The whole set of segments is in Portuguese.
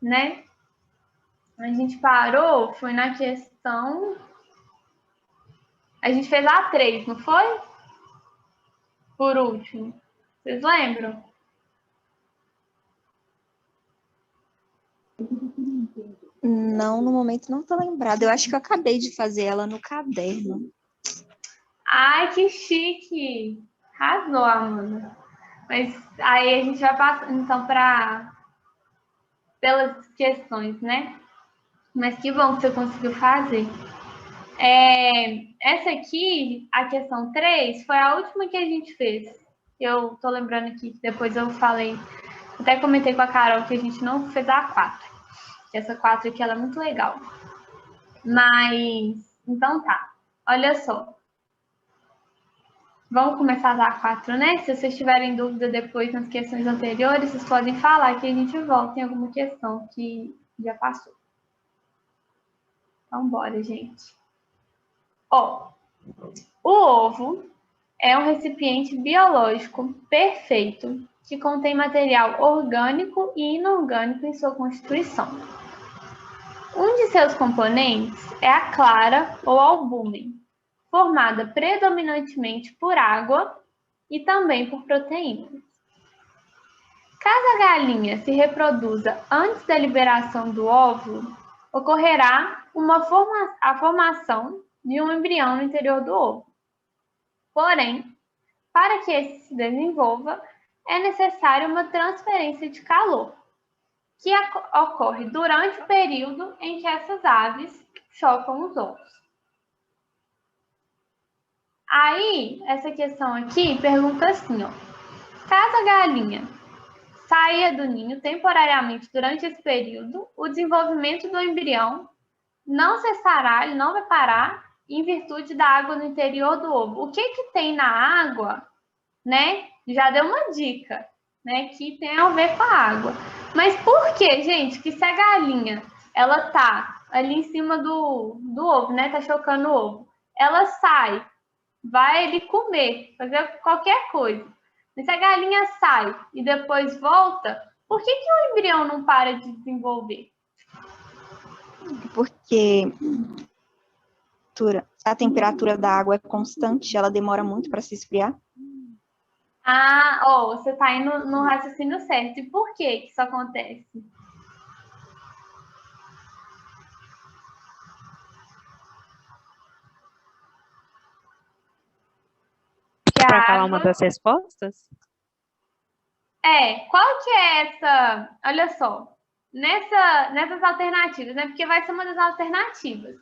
né? A gente parou, foi na questão... A gente fez a 3, não foi? Por último. Vocês lembram? Não, no momento não tô lembrada. Eu acho que eu acabei de fazer ela no caderno. Ai, que chique! Arrasou, Amanda. Mas aí a gente vai passar, então, pelas questões, né? Mas que bom que você conseguiu fazer. Essa aqui, a questão 3, foi a última que a gente fez. Eu tô lembrando aqui, depois eu falei, até comentei com a Carol que a gente não fez a 4. Que essa 4 aqui ela é muito legal. Mas, então tá. Olha só. Vamos começar a 4, né? Se vocês tiverem dúvida depois nas questões anteriores, vocês podem falar que a gente volta em alguma questão que já passou. Então, bora, gente. Ó, o ovo é um recipiente biológico perfeito que contém material orgânico e inorgânico em sua constituição. Um de seus componentes é a clara ou albúmen, formada predominantemente por água e também por proteínas. Caso a galinha se reproduza antes da liberação do óvulo, ocorrerá a formação de um embrião no interior do ovo. Porém, para que esse se desenvolva, é necessária uma transferência de calor, que ocorre durante o período em que essas aves chocam os ovos. Aí, essa questão aqui pergunta assim, ó, caso a galinha saia do ninho temporariamente durante esse período, o desenvolvimento do embrião não cessará, ele não vai parar em virtude da água no interior do ovo. O que que tem na água, né? Já deu uma dica, né? Que tem a ver com a água. Mas por que, gente, que se a galinha, ela tá ali em cima do ovo, né? Tá chocando o ovo. Ela sai, vai ele comer, fazer qualquer coisa. Mas se a galinha sai e depois volta, por que o embrião não para de desenvolver? Porque a temperatura da água é constante, ela demora muito para se esfriar. Ah, você está indo no raciocínio certo. E por que isso acontece? Para falar uma das respostas? Qual que é essa? Olha só, nessas alternativas, né? Porque vai ser uma das alternativas.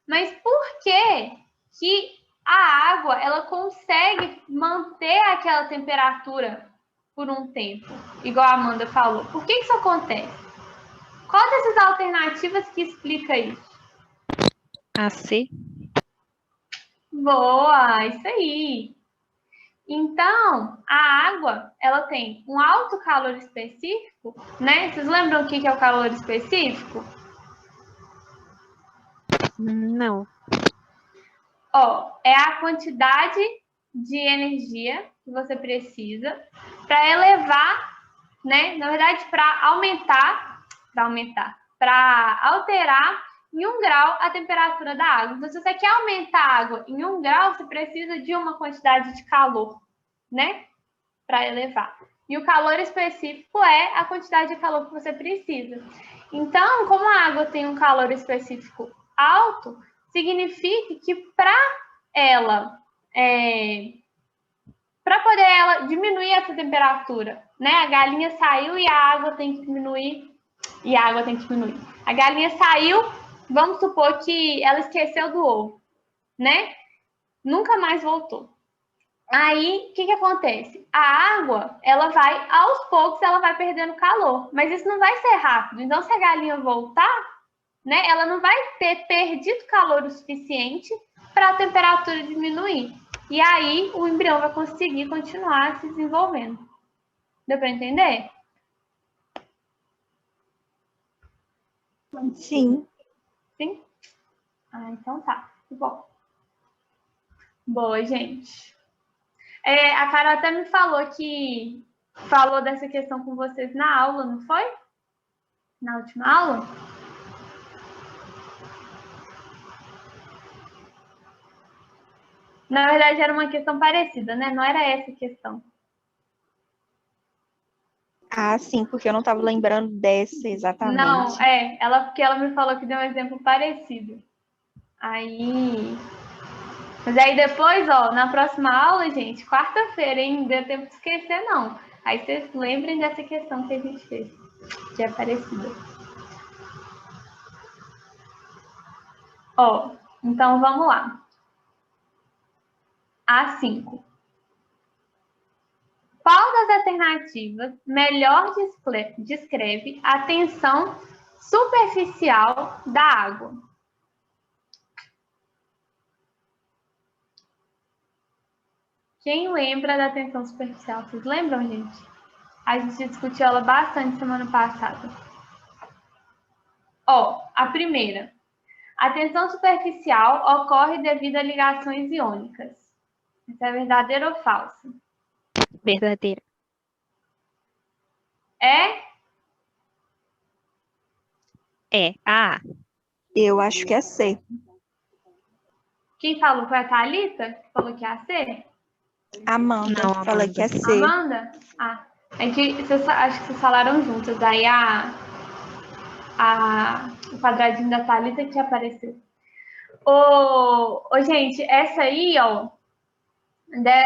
Mas por que a água ela consegue manter aquela temperatura por um tempo, igual a Amanda falou? Por que isso acontece? Qual dessas alternativas que explica isso? A C. Boa, isso aí. Então, a água, ela tem um alto calor específico, né? Vocês lembram o que é o calor específico? Não. É a quantidade de energia que você precisa para elevar, né? Na verdade, para alterar em 1 grau a temperatura da água. Então, se você quer aumentar a água em 1 grau, você precisa de uma quantidade de calor, né? Para elevar. E o calor específico é a quantidade de calor que você precisa. Então, como a água tem um calor específico alto, significa que para poder ela diminuir essa temperatura, né? A galinha saiu e a água tem que diminuir. A galinha saiu, vamos supor que ela esqueceu do ovo, né? Nunca mais voltou. Aí, o que acontece? A água, ela vai, aos poucos, ela vai perdendo calor. Mas isso não vai ser rápido. Então, se a galinha voltar, né, ela não vai ter perdido calor o suficiente para a temperatura diminuir. E aí, o embrião vai conseguir continuar se desenvolvendo. Deu para entender? Sim. Sim? Ah, então tá. Bom. Boa, gente. A Carol até me falou dessa questão com vocês na aula, não foi? na última aula? Na verdade, era uma questão parecida, né? Não era essa a questão. Ah, sim, porque eu não estava lembrando dessa exatamente. Não, porque ela me falou que deu um exemplo parecido. Aí. Mas aí depois, ó, na próxima aula, gente, quarta-feira, hein? Não deu tempo de esquecer, não. Aí vocês lembrem dessa questão que a gente fez, que é parecida. Ó, então vamos lá. A5. Qual das alternativas melhor descreve a tensão superficial da água? Quem lembra da tensão superficial? Vocês lembram, gente? A gente discutiu ela bastante semana passada. Ó, a primeira. A tensão superficial ocorre devido a ligações iônicas. Isso é verdadeiro ou falso? Verdadeira. É? É. A. Eu acho que é C. Quem falou foi a Thalita? Que falou que é a C? Amanda, Não, falei Amanda. que é C. Amanda? Ah, é que acho que vocês falaram juntas. Aí o quadradinho da Thalita que apareceu. Gente, essa aí, ó,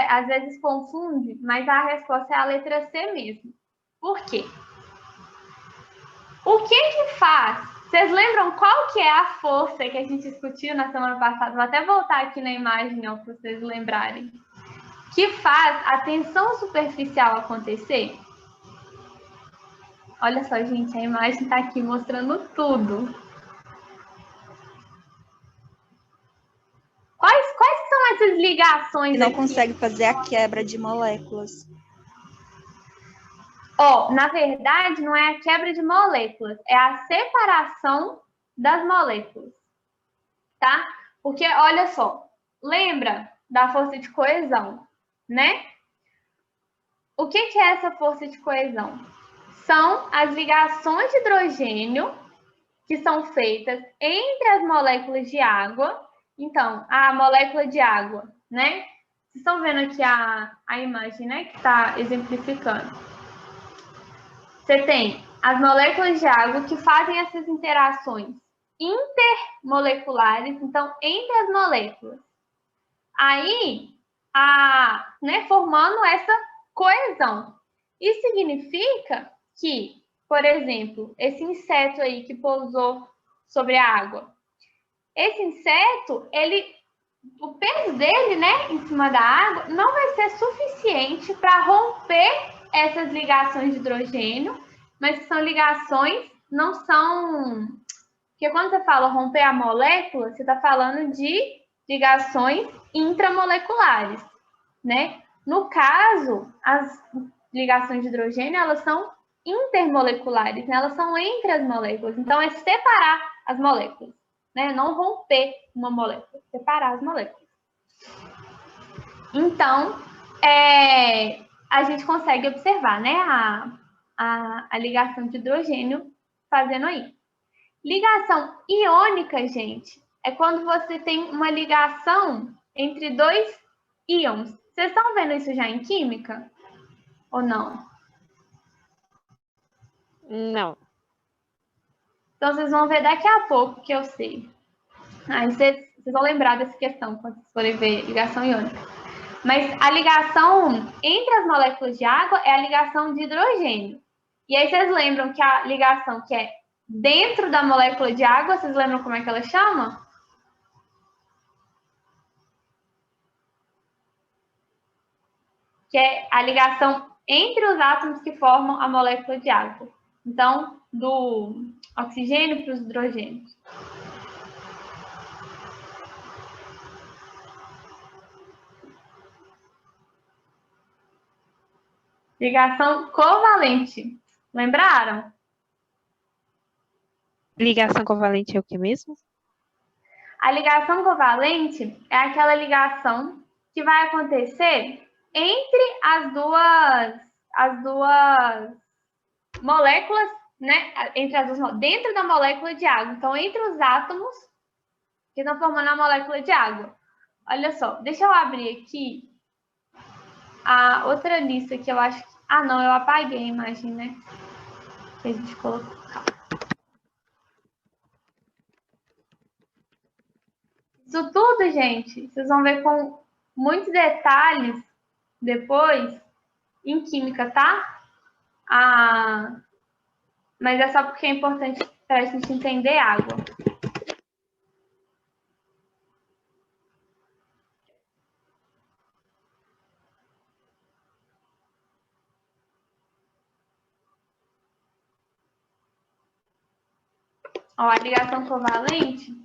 às vezes confunde, mas a resposta é a letra C mesmo. Por quê? O que faz? Vocês lembram qual que é a força que a gente discutiu na semana passada? Vou até voltar aqui na imagem, ó, para vocês lembrarem. Que faz a tensão superficial acontecer? Olha só, gente, a imagem está aqui mostrando tudo. Quais são essas ligações E não aqui? consegue fazer a quebra de moléculas. Na verdade, não é a quebra de moléculas, é a separação das moléculas, tá? Porque, olha só, lembra da força de coesão, né? O que é essa força de coesão? São as ligações de hidrogênio que são feitas entre as moléculas de água. Então, a molécula de água, né? Vocês estão vendo aqui a imagem, né? Que está exemplificando. Você tem as moléculas de água que fazem essas interações intermoleculares, então, entre as moléculas. Aí, formando essa coesão. Isso significa que, por exemplo, esse inseto aí que pousou sobre a água, esse inseto, o peso dele, né, em cima da água, não vai ser suficiente para romper essas ligações de hidrogênio, mas que são ligações, não são... Porque quando você fala romper a molécula, você está falando de ligações intramoleculares, né? No caso, as ligações de hidrogênio, elas são intermoleculares, né? Elas são entre as moléculas. Então, é separar as moléculas, né? Não romper uma molécula, separar as moléculas. Então, a gente consegue observar, né? A ligação de hidrogênio fazendo aí. Ligação iônica, gente, é quando você tem uma ligação entre dois íons. Vocês estão vendo isso já em química? Ou não? Não. Então, vocês vão ver daqui a pouco que eu sei. Aí vocês vão lembrar dessa questão quando vocês forem ver ligação iônica. Mas a ligação entre as moléculas de água é a ligação de hidrogênio. E aí vocês lembram que a ligação que é dentro da molécula de água, vocês lembram como é que ela chama? Que é a ligação entre os átomos que formam a molécula de água. Então, do oxigênio para os hidrogênios. Ligação covalente. Lembraram? Ligação covalente é o que mesmo? A ligação covalente é aquela ligação que vai acontecer entre as duas moléculas né? Entre as duas, dentro da molécula de água. Então, entre os átomos que estão formando a molécula de água. Olha só, deixa eu abrir aqui a outra lista que eu acho que... Ah, não, eu apaguei a imagem, né? Que a gente colocou. Isso tudo, gente, vocês vão ver com muitos detalhes depois em química, tá? Mas é só porque é importante para a gente entender água. Ó, a ligação covalente,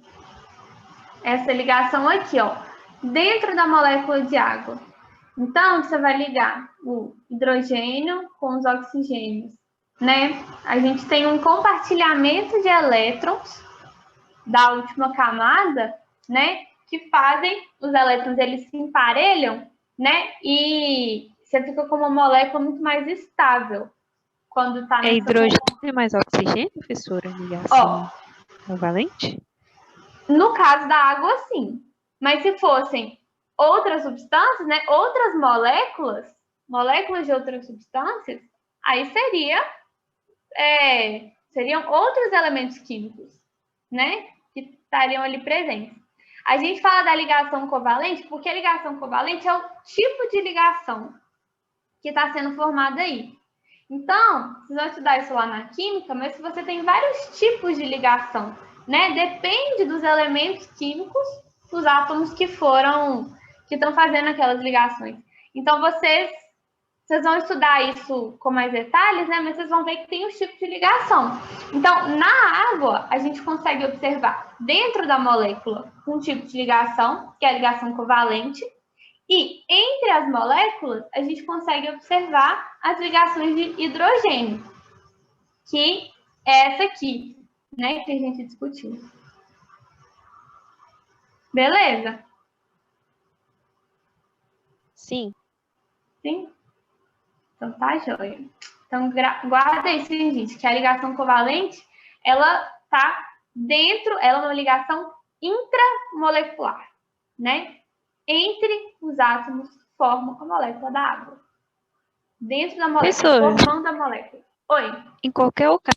essa ligação aqui, ó, dentro da molécula de água. Então, você vai ligar o hidrogênio com os oxigênios, né? A gente tem um compartilhamento de elétrons da última camada, né? Que fazem os elétrons, eles se emparelham, né? E você fica com uma molécula muito mais estável quando está nessa... É hidrogênio mais oxigênio, professora? Ligação covalente? No caso da água, sim. Mas se fossem outras substâncias, né? Outras moléculas de outras substâncias, aí seriam outros elementos químicos, né? Que estariam ali presentes. A gente fala da ligação covalente porque a ligação covalente é o tipo de ligação que está sendo formada aí. Então, vocês vão estudar isso lá na química, mas se você tem vários tipos de ligação, né? Depende dos elementos químicos, dos átomos que estão fazendo aquelas ligações. Então, vocês vão estudar isso com mais detalhes, né? Mas vocês vão ver que tem os tipos de ligação. Então, na água, a gente consegue observar dentro da molécula um tipo de ligação, que é a ligação covalente, e entre as moléculas, a gente consegue observar as ligações de hidrogênio, que é essa aqui, né, que a gente discutiu. Beleza? Sim. Sim? Então tá joia. Então guarda isso, gente, que a ligação covalente, ela tá dentro, ela é uma ligação intramolecular, né? Entre os átomos que formam a molécula da água. Dentro da molécula, formando a molécula. Oi? Em qualquer ocasião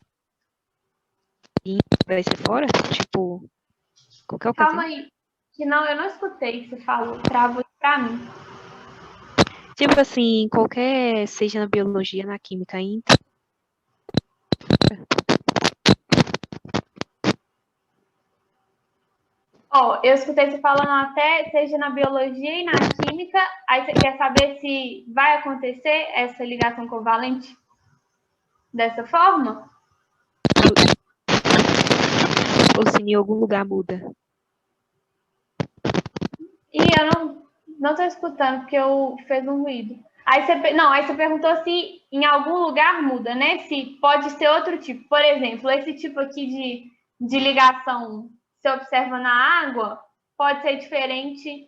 vai ser fora? Tipo, qualquer ocasião? Calma aí, que não, eu não escutei o que você falou, travou pra mim. Tipo assim, qualquer, seja na biologia, na química, ainda. Ó, eu escutei você falando até, seja na biologia e na química, aí você quer saber se vai acontecer essa ligação covalente dessa forma? Ou se em algum lugar muda. E eu não tô escutando, porque eu fez um ruído. Aí você perguntou se em algum lugar muda, né? Se pode ser outro tipo. Por exemplo, esse tipo aqui de ligação que você observa na água pode ser diferente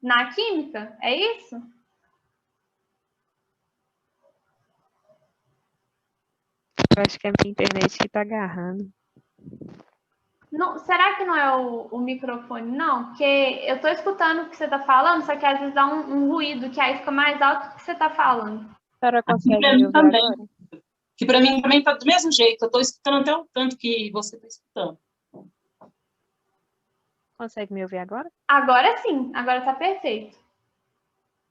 na química? É isso? Eu acho que é a minha internet que tá agarrando. Não, será que não é o microfone, não? Porque eu tô escutando o que você tá falando, só que às vezes dá um ruído, que aí fica mais alto do que você tá falando. A senhora consegue me ouvir também. agora? Que para mim também tá do mesmo jeito. Eu tô escutando até o tanto que você tá escutando. Consegue me ouvir agora? Agora sim, agora tá perfeito.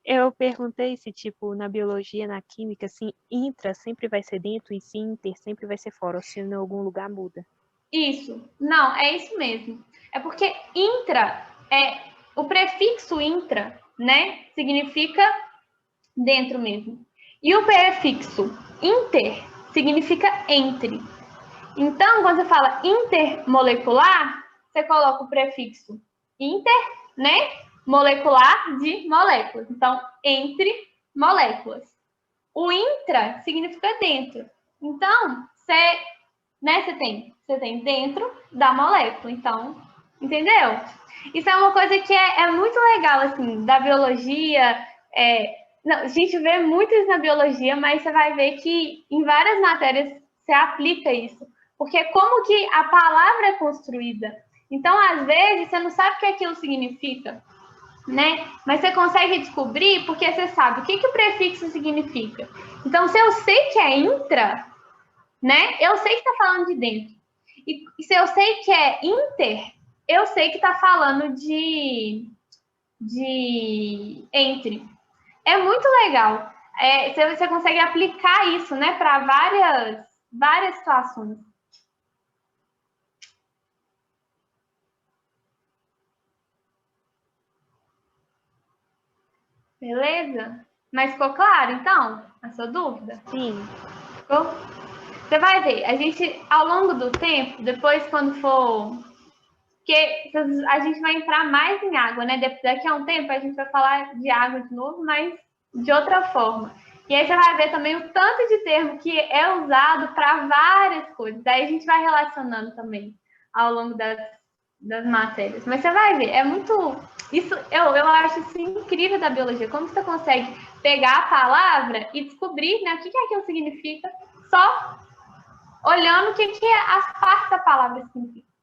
Eu perguntei se, tipo, na biologia, na química, assim, intra sempre vai ser dentro e se inter sempre vai ser fora, ou se em algum lugar muda. Isso. Não, é isso mesmo. É porque intra, o prefixo intra, né, significa dentro mesmo. E o prefixo inter significa entre. Então, quando você fala intermolecular, você coloca o prefixo inter, né, molecular de moléculas. Então, entre moléculas. O intra significa dentro. Então, você tem dentro da molécula. Então, entendeu? Isso é uma coisa que é muito legal, assim, da biologia. Não, a gente vê muito isso na biologia, mas você vai ver que em várias matérias você aplica isso. Porque como que a palavra é construída? Então, às vezes, você não sabe o que aquilo significa, né? Mas você consegue descobrir porque você sabe o que o prefixo significa. Então, se eu sei que é intra, né? Eu sei que está falando de dentro. E se eu sei que é inter, eu sei que está falando de entre. É muito legal. Você consegue aplicar isso, né, para várias situações. Beleza? Mas ficou claro, então, a sua dúvida? Sim. Ficou? Você vai ver, a gente, ao longo do tempo, depois quando for... Porque a gente vai entrar mais em água, né? Daqui a um tempo a gente vai falar de água de novo, mas de outra forma. E aí você vai ver também o tanto de termo que é usado para várias coisas. Daí a gente vai relacionando também ao longo das matérias. Mas você vai ver, é muito... Isso, eu acho isso incrível da biologia. Como você consegue pegar a palavra e descobrir, né, o que aquilo significa só olhando o que as partes da palavra significam.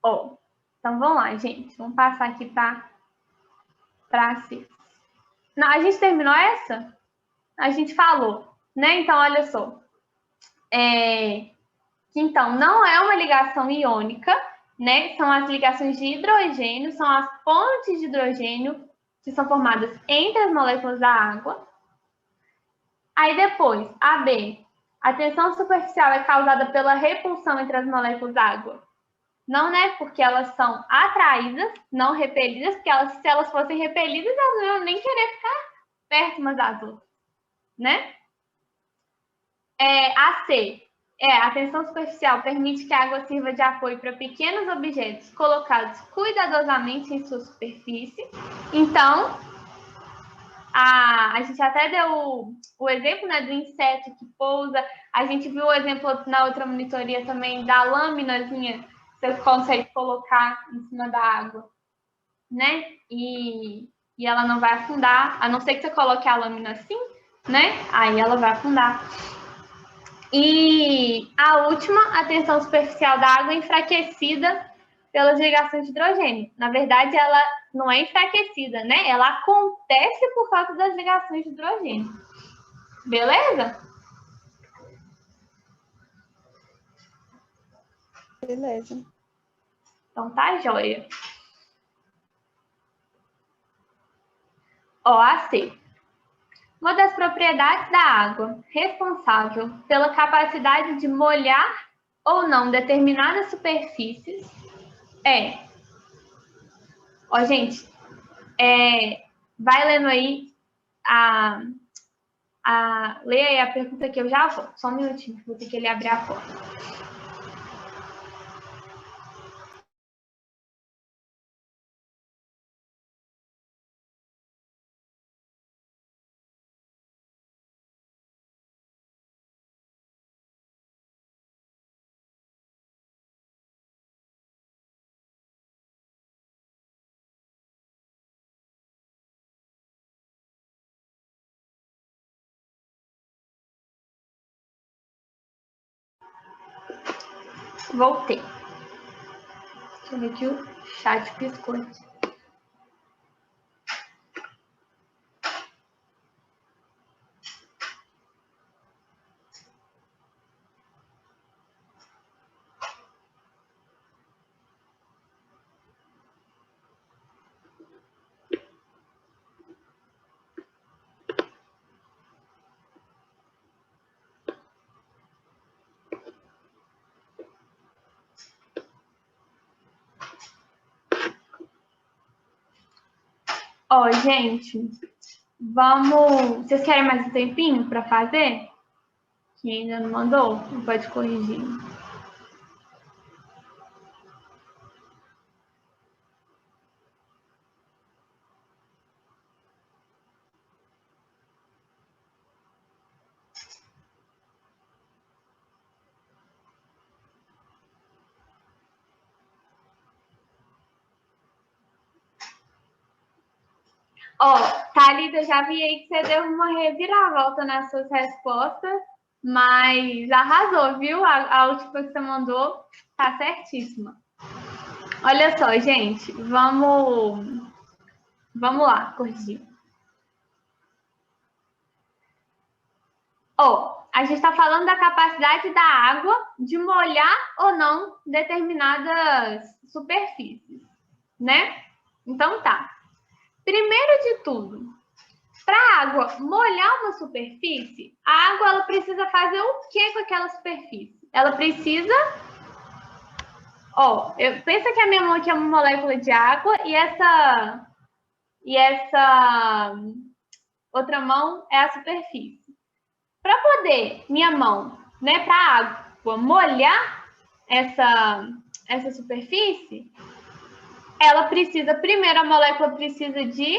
Então vamos lá, gente. Vamos passar aqui para si. Não, a gente terminou essa? A gente falou, né? Então, olha só. Então, não é uma ligação iônica, né? São as ligações de hidrogênio, são as pontes de hidrogênio que são formadas entre as moléculas da água. Aí depois, a B. A tensão superficial é causada pela repulsão entre as moléculas da água. Não, né? Porque elas são atraídas, não repelidas, porque se elas fossem repelidas, elas não iam nem querer ficar perto umas das outras, né? A C. A tensão superficial permite que a água sirva de apoio para pequenos objetos colocados cuidadosamente em sua superfície. Então, a gente até deu o exemplo, né, do inseto que pousa. A gente viu o exemplo na outra monitoria também da lâminazinha que você consegue colocar em cima da água, né? E ela não vai afundar, a não ser que você coloque a lâmina assim, né? Aí ela vai afundar. E a última, a tensão superficial da água é enfraquecida pelas ligações de hidrogênio. Na verdade, ela não é enfraquecida, né? Ela acontece por causa das ligações de hidrogênio. Beleza? Beleza. Então tá joia. OAC. Uma das propriedades da água responsável pela capacidade de molhar ou não determinadas superfícies é... gente, vai lendo aí leia aí a pergunta que eu já volto. Só um minutinho, vou ter que ele abrir a porta. Voltei. Deixa eu ver que o chat piscou aqui. Gente, vamos... Vocês querem mais um tempinho para fazer? Quem ainda não mandou, pode corrigir. Ó, Thalita, eu já vi aí que você deu uma reviravolta nas suas respostas, mas arrasou, viu? A última que você mandou tá certíssima. Olha só, gente, vamos lá, corrigir. Ó, a gente está falando da capacidade da água de molhar ou não determinadas superfícies, né? Então tá. Primeiro de tudo, para a água molhar uma superfície, a água ela precisa fazer o que com aquela superfície? Ela precisa... Ó, pensa que a minha mão aqui é uma molécula de água e essa outra mão é a superfície. Para poder minha mão, né, para a água molhar essa superfície, ela precisa, primeiro a molécula precisa de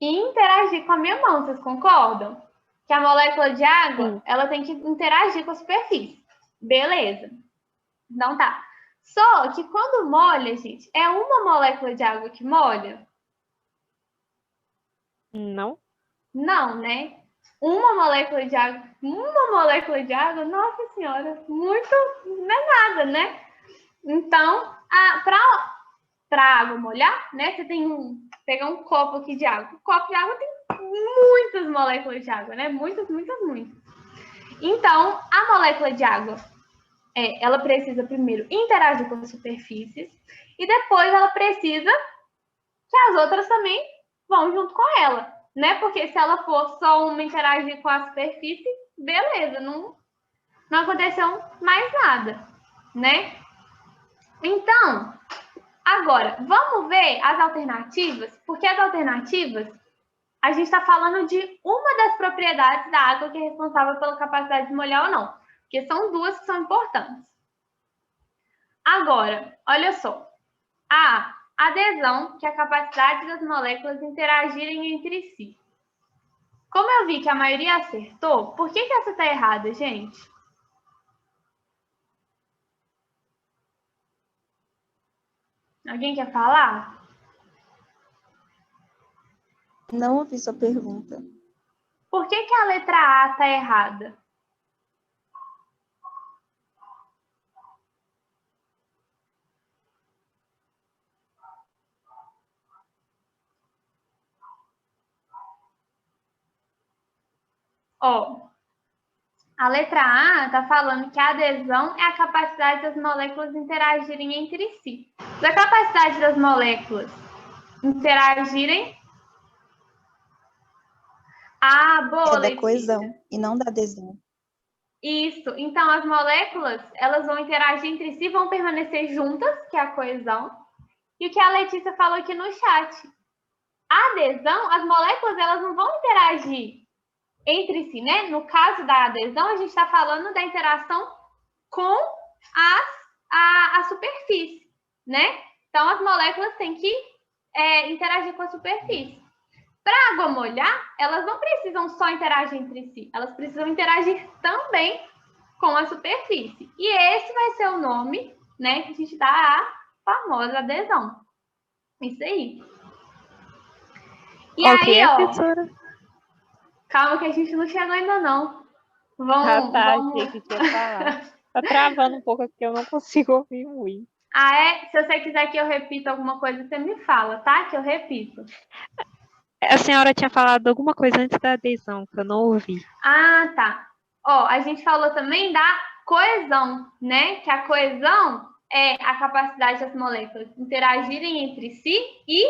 interagir com a minha mão, vocês concordam? Que a molécula de água, ela tem que interagir com a superfície. Beleza. Então tá. Só que quando molha, gente, é uma molécula de água que molha? Não. Não, né? Uma molécula de água, nossa senhora, muito, não é nada, né? Então, para a água molhar, né? Você tem pegar um copo aqui de água. O copo de água tem muitas moléculas de água, né? Muitas. Então, a molécula de água, ela precisa primeiro interagir com as superfícies e depois ela precisa que as outras também vão junto com ela, né? Porque se ela for só uma interagir com a superfície, beleza, não aconteceu mais nada, né? Então, agora, vamos ver as alternativas, porque as alternativas, a gente está falando de uma das propriedades da água que é responsável pela capacidade de molhar ou não, porque são duas que são importantes. Agora, olha só, a adesão, que é a capacidade das moléculas interagirem entre si. Como eu vi que a maioria acertou, por que essa está errada, gente? Alguém quer falar? Não ouvi sua pergunta. Por que a letra A está errada? Ó, a letra A está falando que a adesão é a capacidade das moléculas interagirem entre si. A capacidade das moléculas interagirem... Ah, boa, É da Letícia. coesão e não da adesão. Isso. Então, as moléculas, elas vão interagir entre si, vão permanecer juntas, que é a coesão. E o que a Letícia falou aqui no chat. A adesão, as moléculas, elas não vão interagir entre si, né? No caso da adesão, a gente está falando da interação com a superfície, né? Então, as moléculas têm que interagir com a superfície. Para a água molhar, elas não precisam só interagir entre si, elas precisam interagir também com a superfície. E esse vai ser o nome, né, que a gente dá à famosa adesão. Isso aí. E Ok, aí, ó, professora. calma que a gente não chegou ainda não. Vamos... Achei que tinha falado. Tá travando um pouco aqui, eu não consigo ouvir muito. Ah, é? Se você quiser que eu repita alguma coisa, você me fala, tá? Que eu repito. A senhora tinha falado alguma coisa antes da adesão, que eu não ouvi. Ah, tá. Ó, a gente falou também da coesão, né? Que a coesão é a capacidade das moléculas interagirem entre si e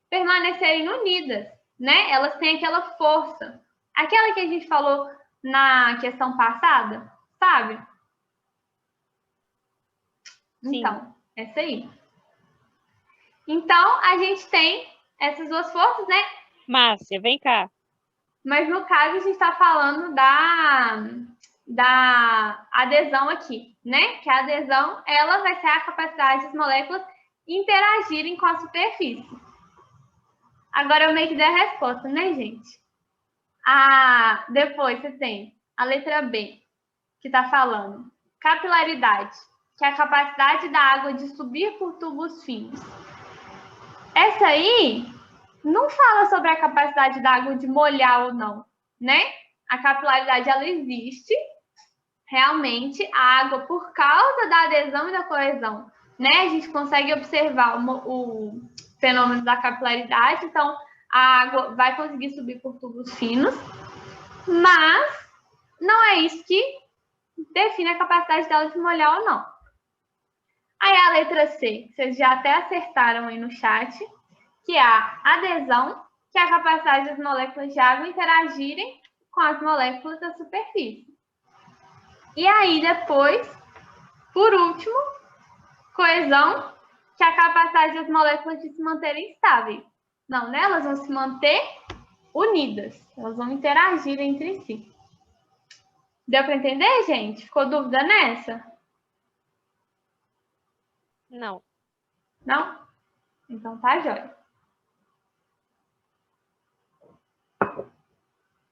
permanecerem unidas, né? Elas têm aquela força. Aquela que a gente falou na questão passada, sabe? Sim. Então, essa aí. Então, a gente tem essas duas forças, né? Márcia, vem cá. Mas no caso, a gente está falando da adesão aqui, né? Que a adesão, ela vai ser a capacidade das moléculas interagirem com a superfície. Agora eu meio que dei a resposta, né, gente? Depois você tem a letra B, que está falando capilaridade. que é a capacidade da água de subir por tubos finos. Essa aí não fala sobre a capacidade da água de molhar ou não, né? A capilaridade, ela existe, realmente, a água, por causa da adesão e da coesão, né? A gente consegue observar o fenômeno da capilaridade, então a água vai conseguir subir por tubos finos, mas não é isso que define a capacidade dela de molhar ou não. Aí a letra C, vocês já até acertaram aí no chat, que é a adesão, que é a capacidade das moléculas de água interagirem com as moléculas da superfície. E aí depois, por último, coesão, que é a capacidade das moléculas de se manterem estáveis. Não, né? Elas vão se manter unidas, elas vão interagir entre si. Deu para entender, gente? Ficou dúvida nessa? Não. Não? Então tá jóia.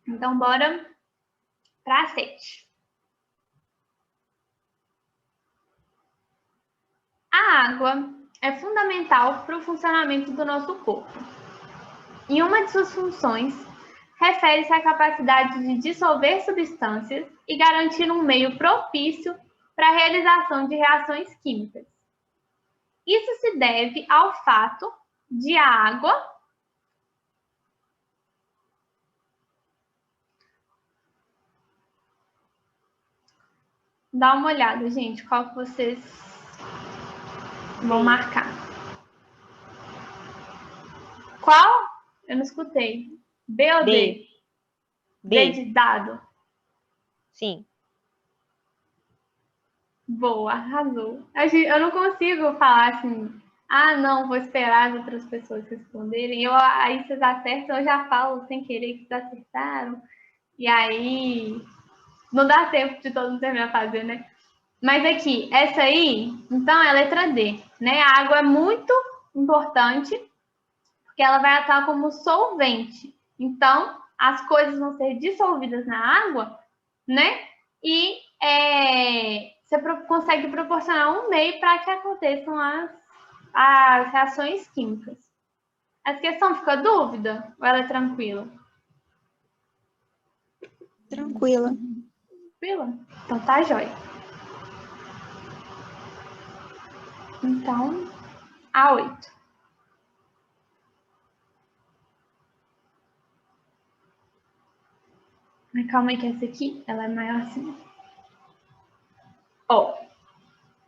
Então bora para a 7. A água é fundamental para o funcionamento do nosso corpo. E uma de suas funções refere-se à capacidade de dissolver substâncias e garantir um meio propício para a realização de reações químicas. Isso se deve ao fato de a água dá uma olhada, gente, qual que vocês vão marcar. Qual? Eu não escutei. B ou D? D de dado? Sim. Boa, arrasou. Eu não consigo falar assim, ah, não, vou esperar as outras pessoas responderem. Aí vocês acertam, eu já falo sem querer que vocês acertaram. E aí não dá tempo de todo mundo terminar a fazer, né? Mas aqui, essa aí, então, é a letra D, né? A água é muito importante, porque ela vai atuar como solvente. Então, as coisas vão ser dissolvidas na água, né? E você consegue proporcionar um meio para que aconteçam as reações químicas. Essa questão fica dúvida ou ela é tranquila? Tranquila. Tranquila? Então tá jóia. Então, a 8. Mas calma aí que essa aqui, ela é maior assim.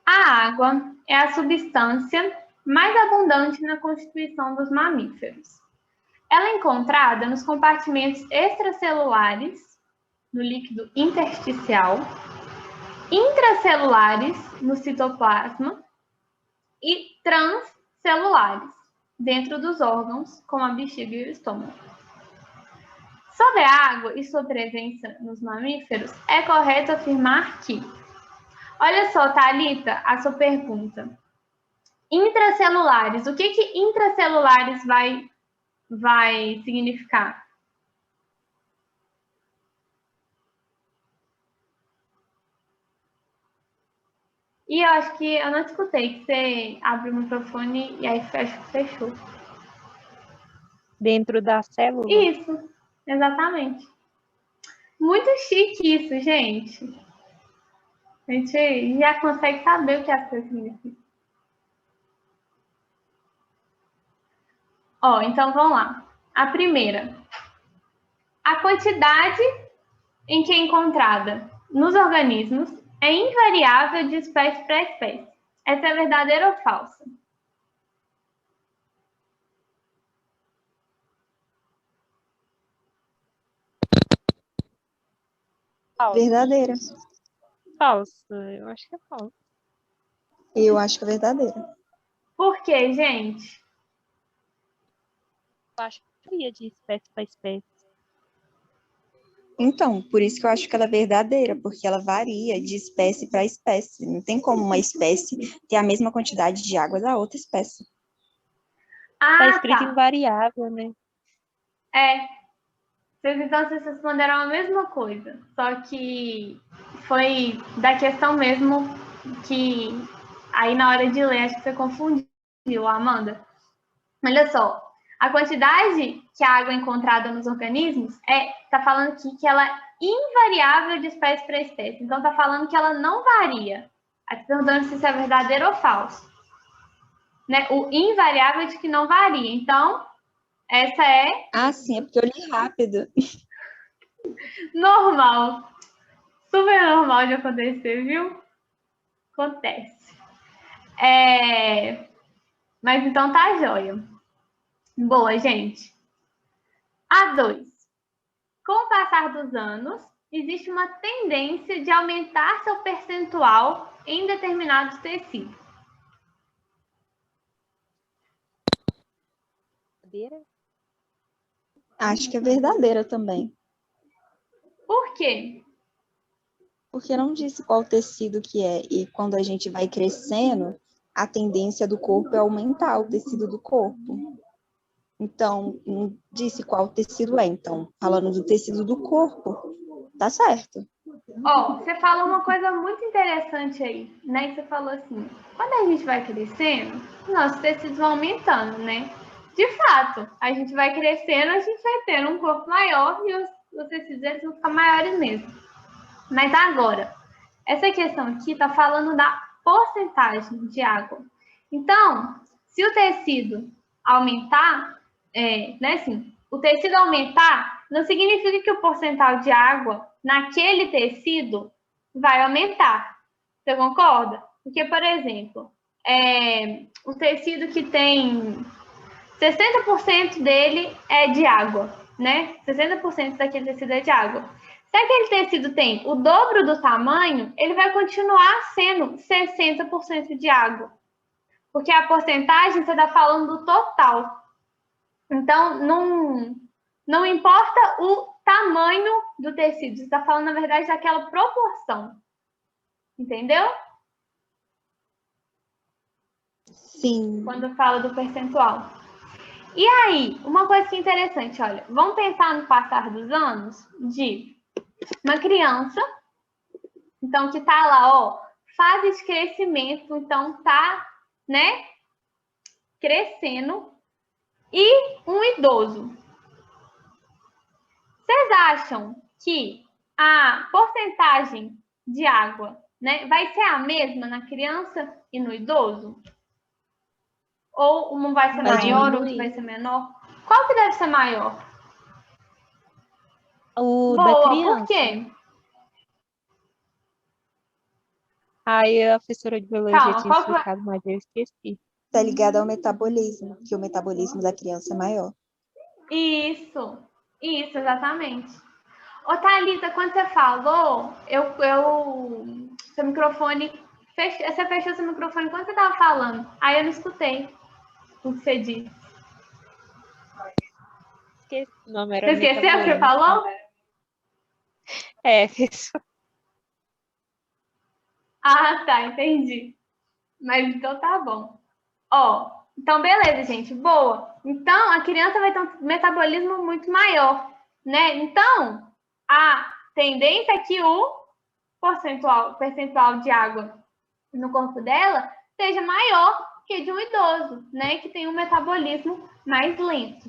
A água é a substância mais abundante na constituição dos mamíferos. Ela é encontrada nos compartimentos extracelulares, no líquido intersticial, intracelulares, no citoplasma, e transcelulares, dentro dos órgãos, como a bexiga e o estômago. Sobre a água e sua presença nos mamíferos, é correto afirmar que... Olha só, Thalita, a sua pergunta. Intracelulares, o que intracelulares vai significar? E eu acho que eu não escutei, que você abre o microfone e aí fechou. Dentro da célula? Isso, exatamente. Muito chique isso, gente. A gente já consegue saber o que as coisas significam. Então vamos lá. A primeira. A quantidade em que é encontrada nos organismos é invariável de espécie para espécie. Essa é verdadeira ou falsa? Falso. Verdadeira. Falso. Eu acho que é falso. Eu acho que é verdadeira. Por quê, gente? Eu acho que varia de espécie para espécie. Então, por isso que eu acho que ela é verdadeira, porque ela varia de espécie para espécie. Não tem como uma espécie ter a mesma quantidade de água da outra espécie. Tá escrito invariável, né? Então, vocês responderam a mesma coisa, só que foi da questão mesmo que aí na hora de ler acho que você confundiu, Amanda. Olha só, a quantidade que a água é encontrada nos organismos está falando aqui que ela é invariável de espécie para espécie. Então está falando que ela não varia. Aí está perguntando se isso é verdadeiro ou falso. Né? O invariável é de que não varia. Então, essa é... Ah, sim, é porque eu li rápido. Normal. Super normal de acontecer, viu? Acontece. Mas então tá jóia. Boa, gente. A2. Com o passar dos anos, existe uma tendência de aumentar seu percentual em determinados tecidos. Acho que é verdadeira também. Por quê? Porque não disse qual tecido que é. E quando a gente vai crescendo, a tendência do corpo é aumentar o tecido do corpo. Então, não disse qual tecido é. Então, falando do tecido do corpo, tá certo. Ó, você falou uma coisa muito interessante aí, né? Que você falou assim, quando a gente vai crescendo, nossos tecidos vão aumentando, né? De fato, a gente vai crescendo, a gente vai tendo um corpo maior e os tecidos eles vão ficar maiores mesmo. Mas agora, essa questão aqui está falando da porcentagem de água. Então, se o tecido aumentar, né, assim, o tecido aumentar, não significa que o percentual de água naquele tecido vai aumentar. Você concorda? Porque, por exemplo, o tecido que tem 60% dele é de água, né? 60% daquele tecido é de água. Se aquele tecido tem o dobro do tamanho, ele vai continuar sendo 60% de água. Porque a porcentagem você está falando do total. Então, não importa o tamanho do tecido, você está falando, na verdade, daquela proporção. Entendeu? Sim. Quando fala do percentual. E aí, uma coisa que é interessante, olha, vamos pensar no passar dos anos de uma criança, então, que tá lá, ó, fase de crescimento, então tá, né, crescendo, e um idoso. Vocês acham que a porcentagem de água, né, vai ser a mesma na criança e no idoso? Ou um vai ser maior, outro vai ser menor? Qual que deve ser maior? O da Boa, criança. por quê? Aí a professora de biologia Calma, tinha qual que vai... explicado, mas eu esqueci. Tá ligado ao metabolismo, que o metabolismo da criança é maior. Isso, exatamente. Ô, Thalita, quando você falou, seu microfone, você fechou seu microfone quando você estava falando. Aí eu não escutei o que você disse. Esqueci. O nome era Você esqueceu o que você falou? Isso. Ah, tá, entendi. Mas então tá bom. Ó, então beleza, gente, boa. Então, a criança vai ter um metabolismo muito maior, né? Então, a tendência é que o percentual de água no corpo dela seja maior que de um idoso, né? Que tem um metabolismo mais lento.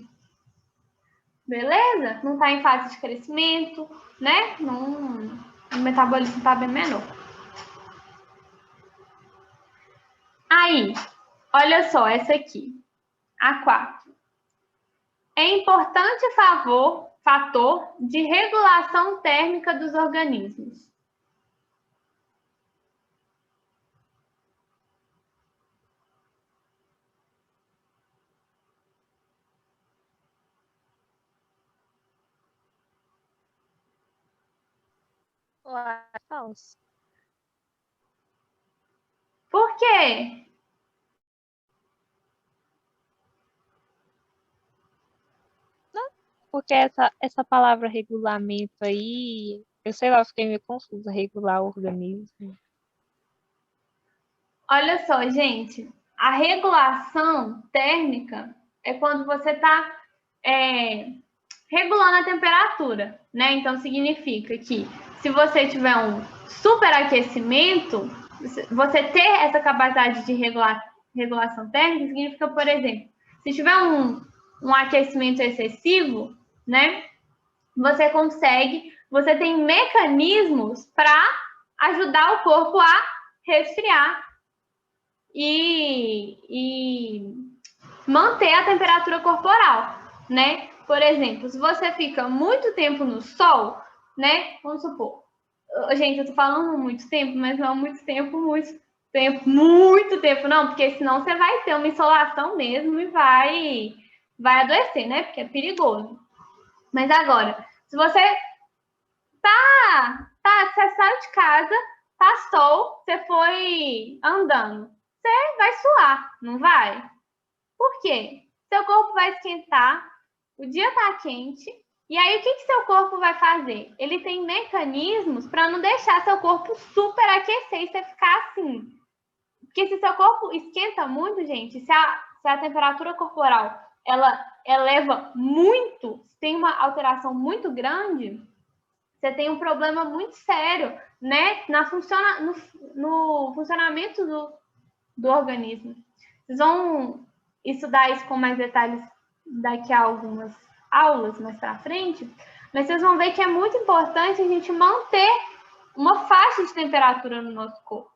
Beleza? Não está em fase de crescimento, né? O metabolismo está bem menor. Aí, olha só essa aqui, a 4. É importante fator de regulação térmica dos organismos. Falso. Por quê? Porque essa palavra regulamento aí, eu sei lá, eu fiquei meio confusa, regular o organismo. Olha só, gente, a regulação térmica é quando você está regulando a temperatura, né? Então, significa que se você tiver um superaquecimento, você ter essa capacidade de regulação térmica significa, por exemplo, se tiver um aquecimento excessivo, né, você tem mecanismos para ajudar o corpo a resfriar e manter a temperatura corporal, né? Por exemplo, se você fica muito tempo no sol, né? Vamos supor, gente, eu tô falando muito tempo, mas não muito tempo, não, porque senão você vai ter uma insolação mesmo e vai adoecer, né? Porque é perigoso. Mas agora, se você você saiu de casa, passou, você foi andando, você vai suar, não vai? Por quê? Seu corpo vai esquentar, o dia tá quente, e aí o que seu corpo vai fazer? Ele tem mecanismos para não deixar seu corpo superaquecer e você ficar assim. Porque se seu corpo esquenta muito, gente, se a temperatura corporal ela eleva muito, tem uma alteração muito grande, você tem um problema muito sério, né, no funcionamento do organismo. Vocês vão estudar isso com mais detalhes daqui a algumas aulas mais para frente, mas vocês vão ver que é muito importante a gente manter uma faixa de temperatura no nosso corpo.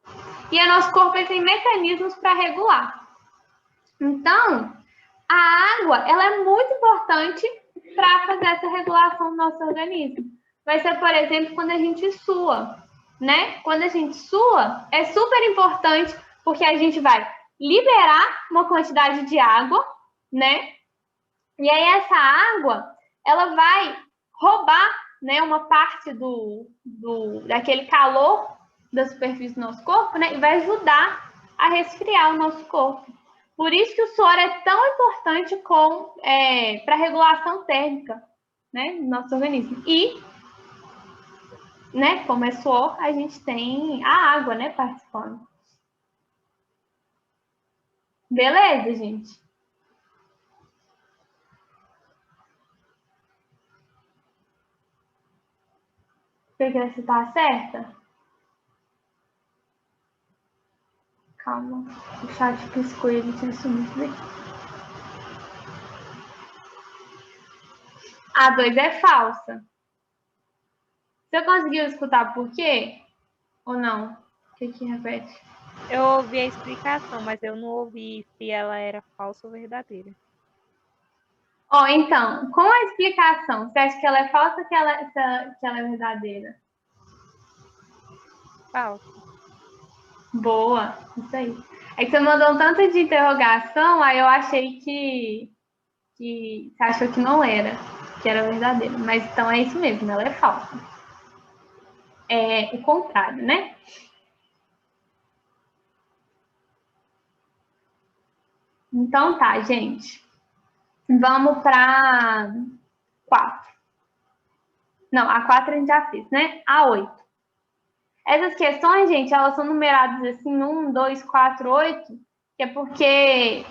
E o nosso corpo ele tem mecanismos para regular. Então, a água ela é muito importante para fazer essa regulação do nosso organismo. Vai ser, por exemplo, quando a gente sua, né? Quando a gente sua, é super importante porque a gente vai liberar uma quantidade de água, né? E aí essa água, ela vai roubar, né, uma parte daquele calor da superfície do nosso corpo, né? E vai ajudar a resfriar o nosso corpo. Por isso que o suor é tão importante para a regulação térmica, né, do nosso organismo. E, né, como é suor, a gente tem a água, né, participando. Beleza, gente? Você quer se tá certa? Calma, o chat piscou e ele tinha sumido daqui. A 2 é falsa. Você conseguiu escutar por quê? Ou não? O que repete? Eu ouvi a explicação, mas eu não ouvi se ela era falsa ou verdadeira. Então, com a explicação, você acha que ela é falsa ou que ela é verdadeira? Falsa. Boa, isso aí. É que você mandou um tanto de interrogação, aí eu achei que você achou que não era, que era verdadeira. Mas então é isso mesmo, ela é falsa. É o contrário, né? Então tá, gente. Vamos para 4. Não, a 4 a gente já fez, né? A 8. Essas questões, gente, elas são numeradas assim, 1, 2, 4, 8, que é porque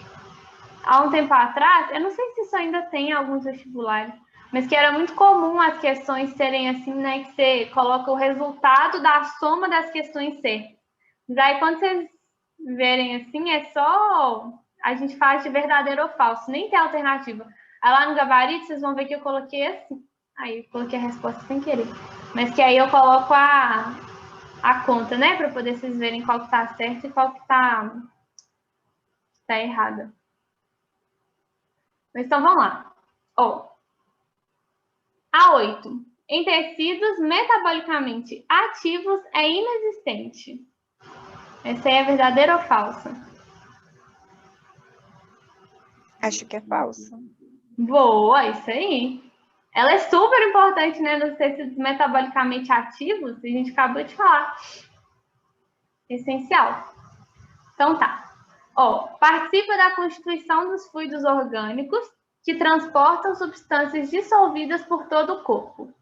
há um tempo atrás, eu não sei se isso ainda tem em alguns vestibulares, mas que era muito comum as questões serem assim, né, que você coloca o resultado da soma das questões certas. Daí, quando vocês verem assim, é só a gente faz de verdadeiro ou falso, nem tem alternativa. Aí lá no gabarito, vocês vão ver que eu coloquei assim. Aí eu coloquei a resposta sem querer. Mas que aí eu coloco a conta, né? Para poder vocês verem qual que tá certo e qual que tá errada. Mas então vamos lá. A 8. Em tecidos metabolicamente ativos é inexistente. Essa aí é verdadeira ou falsa? Acho que é falsa. Boa, isso aí. Ela é super importante, né, nos tecidos metabolicamente ativos, a gente acabou de falar. Essencial. Então tá. Participa da constituição dos fluidos orgânicos que transportam substâncias dissolvidas por todo o corpo.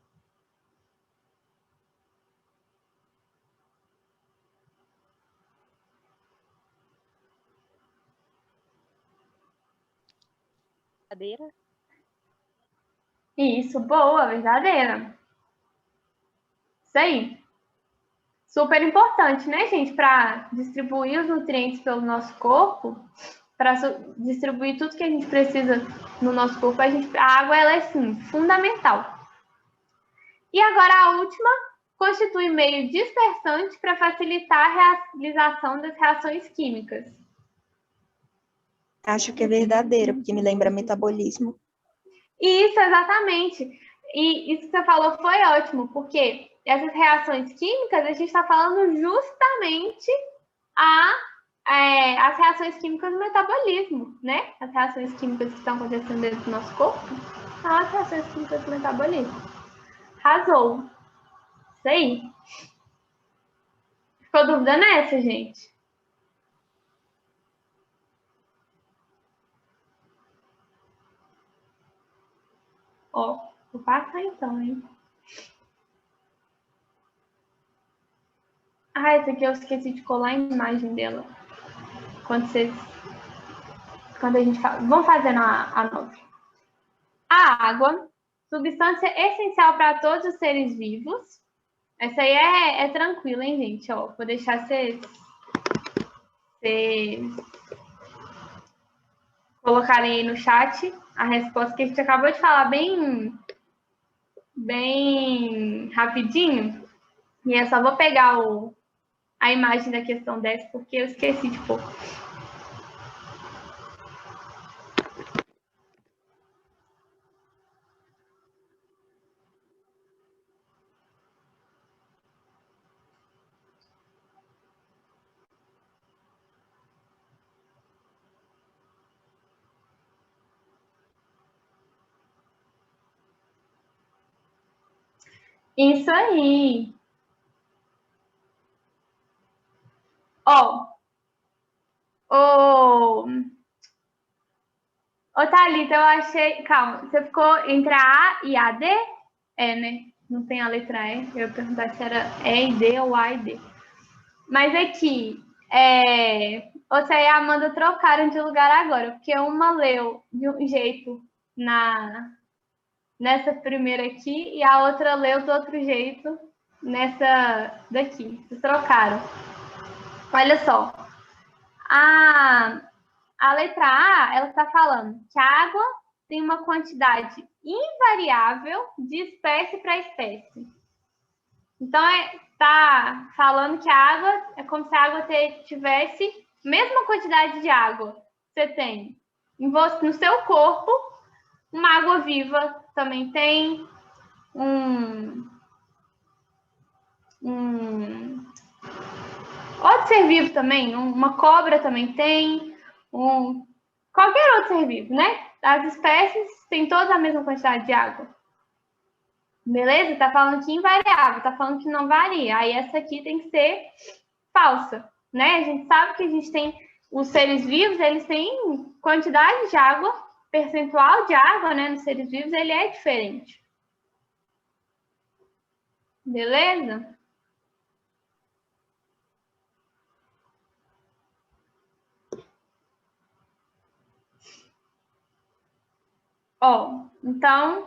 Verdadeira? Isso, boa, verdadeira. Isso aí. super importante, né, gente? Para distribuir os nutrientes pelo nosso corpo, para distribuir tudo que a gente precisa no nosso corpo, a água ela é, sim, fundamental. E agora a última, constitui meio dispersante para facilitar a realização das reações químicas. Acho que é verdadeira, porque me lembra metabolismo. Isso, exatamente. E isso que você falou foi ótimo, porque essas reações químicas, a gente está falando justamente as reações químicas do metabolismo, né? As reações químicas que estão acontecendo dentro do nosso corpo são as reações químicas do metabolismo. Arrasou. Isso aí. Ficou dúvida nessa, gente? Ó, vou passar então, hein? Ah, essa aqui eu esqueci de colar a imagem dela. Quando a gente fala. Vamos fazendo a nota. A água, substância essencial para todos os seres vivos. Essa aí é tranquila, hein, gente? Ó, vou deixar vocês colocarem aí no chat a resposta que a gente acabou de falar bem rapidinho. E eu só vou pegar a imagem da questão 10, porque eu esqueci de pôr. Isso aí. Ó. Ô, Thalita, eu achei... Calma, você ficou entre a A e a D? É, né? Não tem a letra E. Eu ia perguntar se era E e D ou A e D. Mas aqui, você e a Amanda trocaram de lugar agora, porque uma leu de um jeito nessa primeira aqui e a outra leu do outro jeito nessa daqui. Vocês trocaram. Olha só. A letra A, ela está falando que a água tem uma quantidade invariável de espécie para espécie. Então, está falando que a água é como se a água tivesse a mesma quantidade de água que você tem no seu corpo. Uma água viva também tem, outro ser vivo também, uma cobra também tem, qualquer outro ser vivo, né? As espécies têm todas a mesma quantidade de água. Beleza? Tá falando que invariável, tá falando que não varia. Aí essa aqui tem que ser falsa, né? A gente sabe que a gente tem os seres vivos, eles têm quantidade de água, percentual de água, né, nos seres vivos, ele é diferente. Beleza? Ó, então,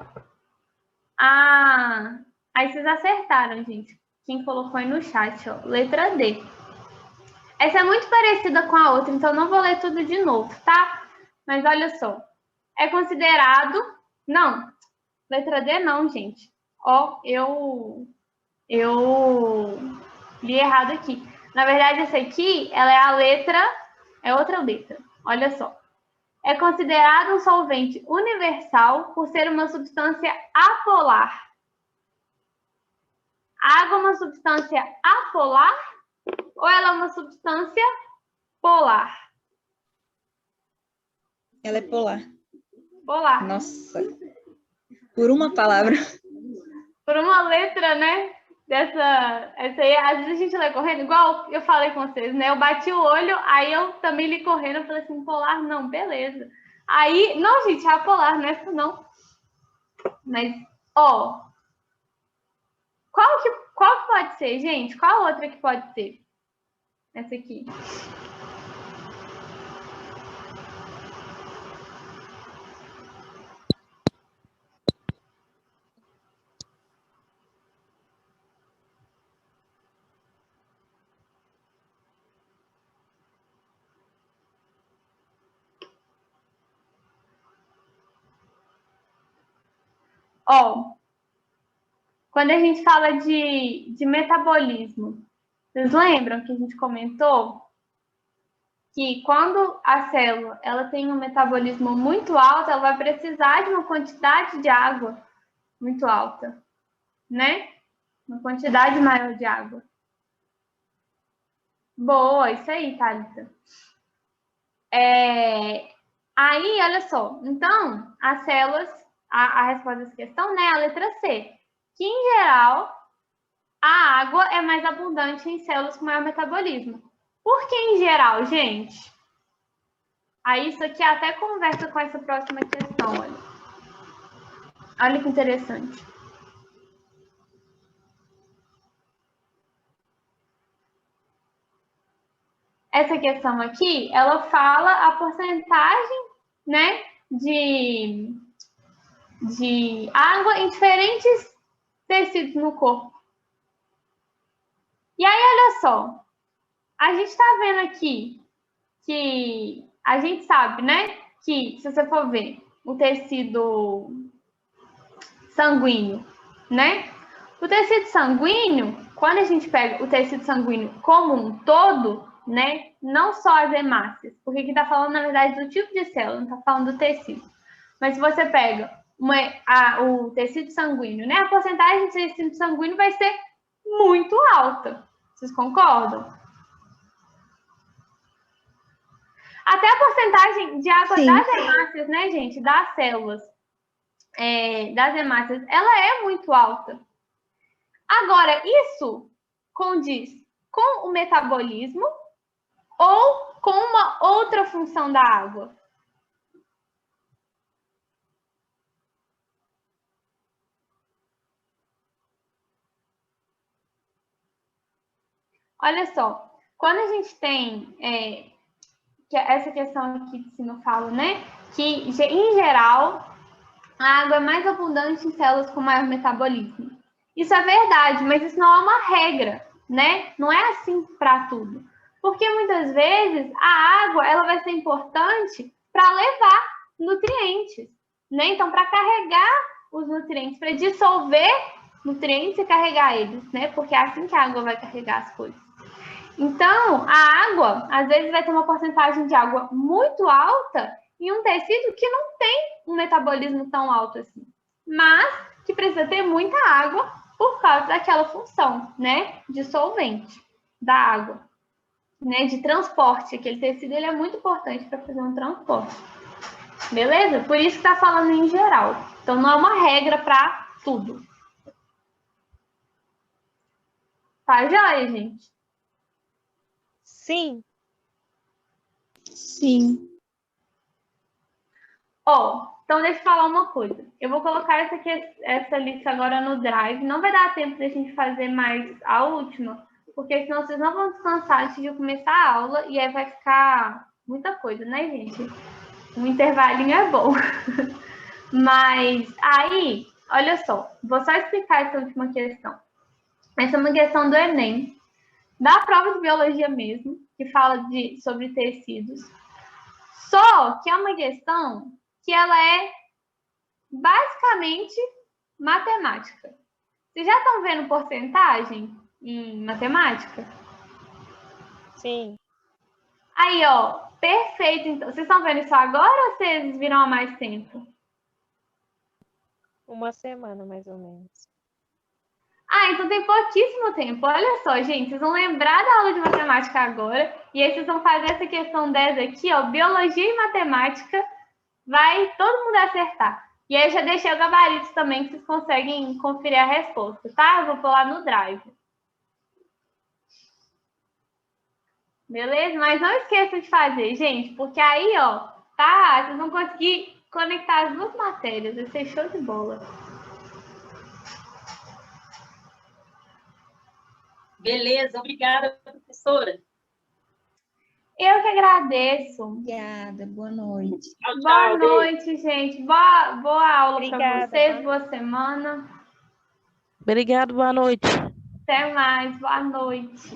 aí vocês acertaram, gente. Quem colocou aí no chat, ó, letra D. Essa é muito parecida com a outra, então não vou ler tudo de novo, tá? Mas olha só. É considerado... Não, letra D não, gente. Ó, eu li errado aqui. Na verdade, essa aqui, ela é a letra... É outra letra. Olha só. É considerado um solvente universal por ser uma substância apolar. A água é uma substância apolar ou ela é uma substância polar? Ela é polar. Polar. Nossa. Por uma palavra. Por uma letra, né? Essa aí, às vezes a gente lê correndo, igual eu falei com vocês, né? Eu bati o olho, aí eu também li correndo, eu falei assim, polar, não, beleza. Aí, não, gente, é apolar, não é isso não. Mas, ó, qual que pode ser, gente? Qual outra que pode ser? Essa aqui. Ó, quando a gente fala de metabolismo, vocês lembram que a gente comentou que quando a célula ela tem um metabolismo muito alto, ela vai precisar de uma quantidade de água muito alta, né? Uma quantidade maior de água. Boa, isso aí, Thalita. Aí, olha só. Então, as células, a resposta dessa questão, né? A letra C. Que, em geral, a água é mais abundante em células com maior metabolismo. Por que em geral, gente? Aí, isso aqui até conversa com essa próxima questão, olha. Olha que interessante. Essa questão aqui, ela fala a porcentagem, né, de água em diferentes tecidos no corpo. E aí, olha só, a gente está vendo aqui que a gente sabe, né, que se você for ver o tecido sanguíneo, né, o tecido sanguíneo, quando a gente pega o tecido sanguíneo como um todo, né, não só as hemácias, porque aqui está falando, na verdade, do tipo de célula, não está falando do tecido. Mas se você pega o tecido sanguíneo, né, a porcentagem de tecido sanguíneo vai ser muito alta. Vocês concordam? Até a porcentagem de água das hemácias, né, gente, das células, das hemácias, ela é muito alta. Agora, isso condiz com o metabolismo ou com uma outra função da água? Olha só, quando a gente tem que essa questão aqui que Sino fala, né? Que, em geral, a água é mais abundante em células com maior metabolismo. Isso é verdade, mas isso não é uma regra, né? Não é assim para tudo. Porque muitas vezes a água ela vai ser importante para levar nutrientes, né? Então, para carregar os nutrientes, para dissolver nutrientes e carregar eles, né? Porque é assim que a água vai carregar as coisas. Então, a água, às vezes, vai ter uma porcentagem de água muito alta em um tecido que não tem um metabolismo tão alto assim, mas que precisa ter muita água por causa daquela função, né, de solvente da água, né, de transporte. Aquele tecido ele é muito importante para fazer um transporte. Beleza? Por isso que está falando em geral. Então, não é uma regra para tudo. Tá joia, gente? Sim. Sim. Então deixa eu falar uma coisa. Eu vou colocar essa lista agora no Drive. Não vai dar tempo da gente fazer mais a última, porque senão vocês não vão descansar antes de começar a aula e aí vai ficar muita coisa, né, gente? Um intervalinho é bom. Mas aí, olha só, vou só explicar essa última questão. Essa é uma questão do Enem, da prova de biologia mesmo, que fala sobre tecidos. Só que é uma questão que ela é basicamente matemática. Vocês já estão vendo porcentagem em matemática? Sim. Aí, ó, perfeito. Então, vocês estão vendo isso agora ou vocês viram há mais tempo? Uma semana, mais ou menos. Então tem pouquíssimo tempo. Olha só, gente, vocês vão lembrar da aula de matemática agora, e aí vocês vão fazer essa questão 10 aqui, ó, biologia e matemática, vai todo mundo acertar. E aí eu já deixei o gabarito também, que vocês conseguem conferir a resposta, tá? Eu vou pular no Drive. Beleza? Mas não esqueçam de fazer, gente, porque aí, ó, tá? Vocês vão conseguir conectar as duas matérias, vai ser show de bola. Beleza, obrigada, professora. Eu que agradeço. Obrigada, boa noite. Tchau, tchau. Boa noite, gente. Boa aula para vocês, boa boa semana. Obrigado, boa noite. Até mais, boa noite.